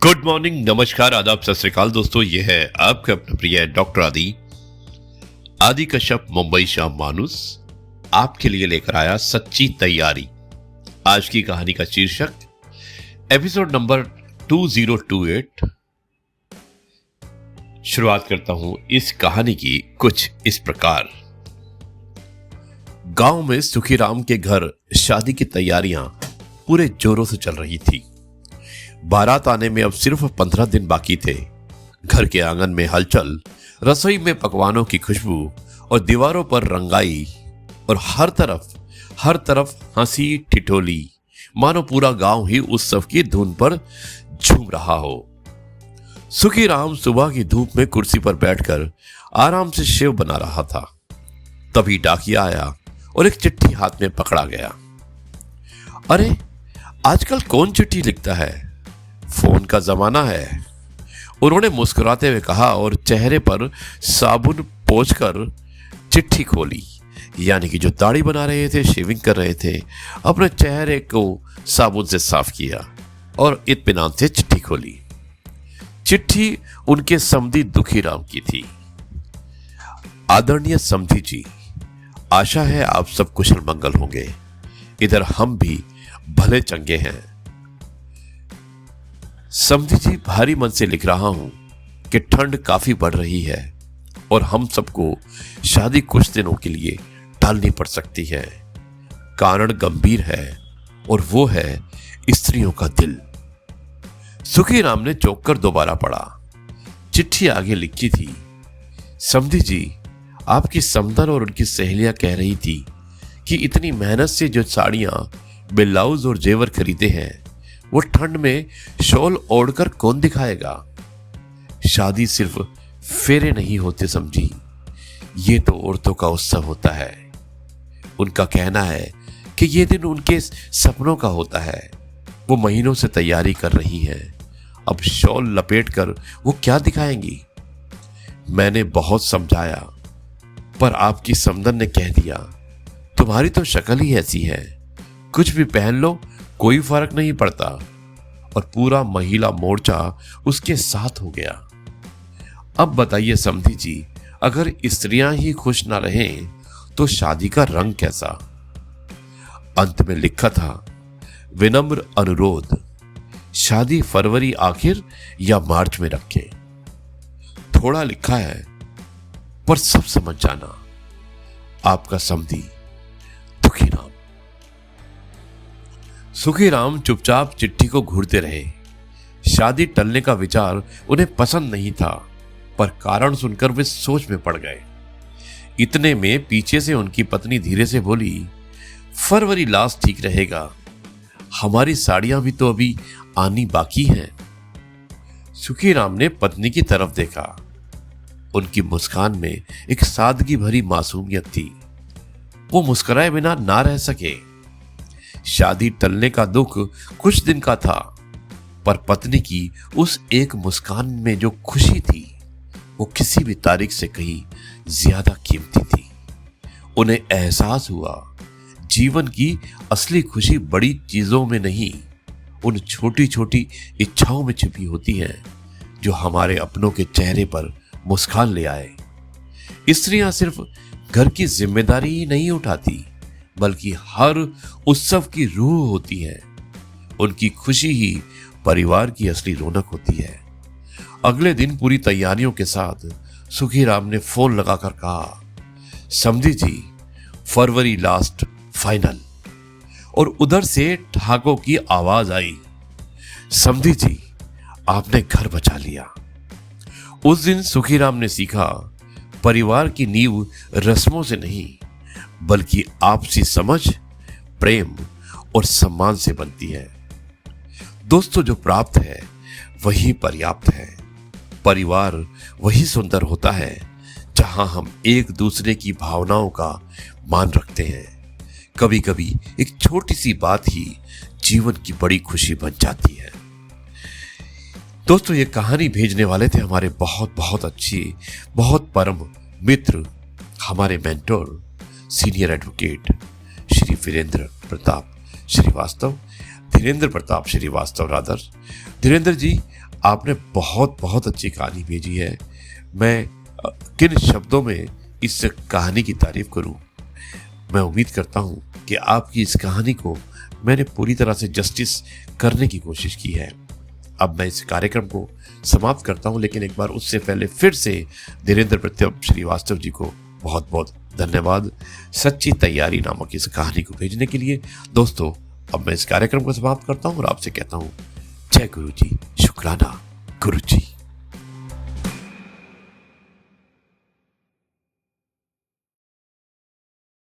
Good morning, नमस्कार, आदाब, सत श्री अकाल दोस्तों। ये है आपका अपना प्रिय डॉक्टर आदि कश्यप, मुंबई शाम मानुस आपके लिए लेकर आया सच्ची तैयारी। आज की कहानी का शीर्षक एपिसोड नंबर 2028। शुरुआत करता हूं इस कहानी की कुछ इस प्रकार। गांव में सुखीराम के घर शादी की तैयारियां पूरे जोरों से चल रही थी। बारात आने में अब सिर्फ 15 दिन बाकी थे। घर के आंगन में हलचल, रसोई में पकवानों की खुशबू और दीवारों पर रंगाई, और हर तरफ हंसी ठिठोली, मानो पूरा गांव ही उत्सव की धुन पर झूम रहा हो। सुखीराम सुबह की धूप में कुर्सी पर बैठकर आराम से सेव बना रहा था। तभी डाकिया आया और एक चिट्ठी हाथ में पकड़ा गया। अरे, आजकल कौन चिट्ठी लिखता है, फोन का जमाना है, उन्होंने मुस्कुराते हुए कहा और चेहरे पर साबुन पोंछकर चिट्ठी खोली। यानी कि जो दाढ़ी बना रहे थे, शेविंग कर रहे थे, अपने चेहरे को साबुन से साफ किया और इत्मीनान से चिट्ठी खोली। चिट्ठी उनके समधी दुखीराम की थी। आदरणीय समधी जी, आशा है आप सब कुशल मंगल होंगे। इधर हम भी भले चंगे हैं। समधी जी, भारी मन से लिख रहा हूं कि ठंड काफी बढ़ रही है और हम सबको शादी कुछ दिनों के लिए टालनी पड़ सकती है। कारण गंभीर है और वो है स्त्रियों का दिल। सुखीराम ने चौंक कर दोबारा पढ़ा। चिट्ठी आगे लिखी थी, समधी जी, आपकी समधन और उनकी सहेलियां कह रही थी कि इतनी मेहनत से जो साड़ियां, ब्लाउज और जेवर खरीदे हैं, वो ठंड में शॉल ओढ़कर कौन दिखाएगा। शादी सिर्फ फेरे नहीं होते समझी, ये तो औरतों का उत्सव होता है। उनका कहना है कि ये दिन उनके सपनों का होता है। वो महीनों से तैयारी कर रही हैं। अब शॉल लपेटकर वो क्या दिखाएंगी। मैंने बहुत समझाया, पर आपकी समधन ने कह दिया, तुम्हारी तो शक्ल ही ऐसी है, कुछ भी पहन लो, कोई फर्क नहीं पड़ता। और पूरा महिला मोर्चा उसके साथ हो गया। अब बताइए समधी जी, अगर स्त्रियां ही खुश ना रहें तो शादी का रंग कैसा। अंत में लिखा था, विनम्र अनुरोध, शादी फरवरी आखिर या मार्च में रखें। थोड़ा लिखा है पर सब समझ जाना। आपका समधी दुखीराम। सुखीराम चुपचाप चिट्ठी को घूरते रहे। शादी टलने का विचार उन्हें पसंद नहीं था, पर कारण सुनकर वे सोच में पड़ गए। इतने में पीछे से उनकी पत्नी धीरे से बोली, फरवरी लास्ट ठीक रहेगा, हमारी साड़ियां भी तो अभी आनी बाकी हैं। सुखीराम ने पत्नी की तरफ देखा। उनकी मुस्कान में एक सादगी भरी मासूमियत थी। वो मुस्कुराए बिना ना रह सके। शादी टलने का दुख कुछ दिन का था, पर पत्नी की उस एक मुस्कान में जो खुशी थी, वो किसी भी तारीख से कहीं ज्यादा कीमती थी। उन्हें एहसास हुआ, जीवन की असली खुशी बड़ी चीजों में नहीं, उन छोटी छोटी इच्छाओं में छिपी होती है जो हमारे अपनों के चेहरे पर मुस्कान ले आए। स्त्रियां सिर्फ घर की जिम्मेदारी ही नहीं उठाती, बल्कि हर उत्सव की रूह होती है। उनकी खुशी ही परिवार की असली रौनक होती है। अगले दिन पूरी तैयारियों के साथ सुखीराम ने फोन लगाकर कहा, समधी जी, फरवरी लास्ट फाइनल। और उधर से ठहाकों की आवाज आई, समधी जी, आपने घर बचा लिया। उस दिन सुखीराम ने सीखा, परिवार की नींव रस्मों से नहीं, बल्कि आपसी समझ, प्रेम और सम्मान से बनती है। दोस्तों, जो प्राप्त है वही पर्याप्त है। परिवार वही सुंदर होता है जहां हम एक दूसरे की भावनाओं का मान रखते हैं। कभी कभी एक छोटी सी बात ही जीवन की बड़ी खुशी बन जाती है। दोस्तों, ये कहानी भेजने वाले थे हमारे बहुत बहुत अच्छी, बहुत परम मित्र, हमारे mentor, senior advocate Shri Virendra Pratap Srivastava, Dhirendra Pratap Srivastava rather. Dhirendra ji, आपने बहुत बहुत अच्छी कहानी भेजी है। मैं किन शब्दों में इस कहानी की तारीफ करूं। मैं उम्मीद करता हूं कि आपकी इस कहानी को मैंने पूरी तरह से जस्टिस करने की कोशिश की है। अब मैं इस कार्यक्रम को समाप्त करता हूं, लेकिन एक बार उससे पहले फिर से धीरेन्द्र प्रताप श्रीवास्तव जी को बहुत बहुत धन्यवाद सच्ची तैयारी नामक इस कहानी को भेजने के लिए। दोस्तों, अब मैं इस कार्यक्रम को समाप्त करता हूं और आपसे कहता हूं जय गुरु जी, शुक्राना गुरु जी।